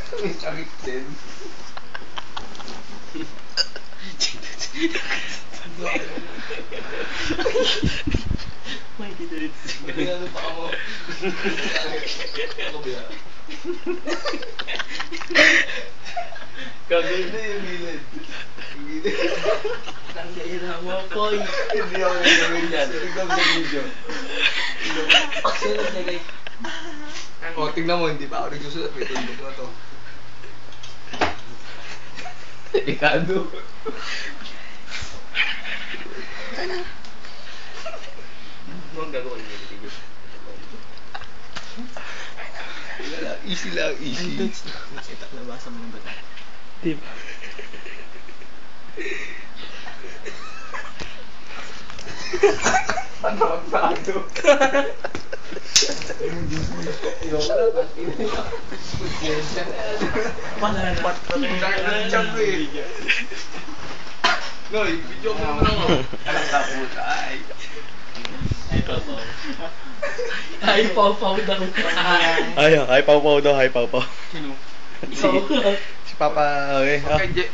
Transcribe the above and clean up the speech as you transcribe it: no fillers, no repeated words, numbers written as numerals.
May sakit din. May kinulit. Ano pa ako? Ako ba? Gagawin Hindi yung gilid. Yung gilid. Tanggaina mo, Koy. Hindi ako nagawin yan. Tignan mo sa video. Sino naglagay? O, tignan mo, hindi pa ako nagsusulat. May tundok na to. Delikado. Ano ang gagawin niyo? Wala lang, easy lang, easy. Nakita, nabasa mo yung bata. Di ba? Ano ang sado? Yung wala, pati na yun. Putsensya na yan. Palapat pa rin. Nakakacham ko eh. Noy, video mo naman ako. Alam ka puta, ay. Ay, papaw. Ay, papaw daw. Ay, pau daw, hi pau. Sino? Si Papa, okay. Okay,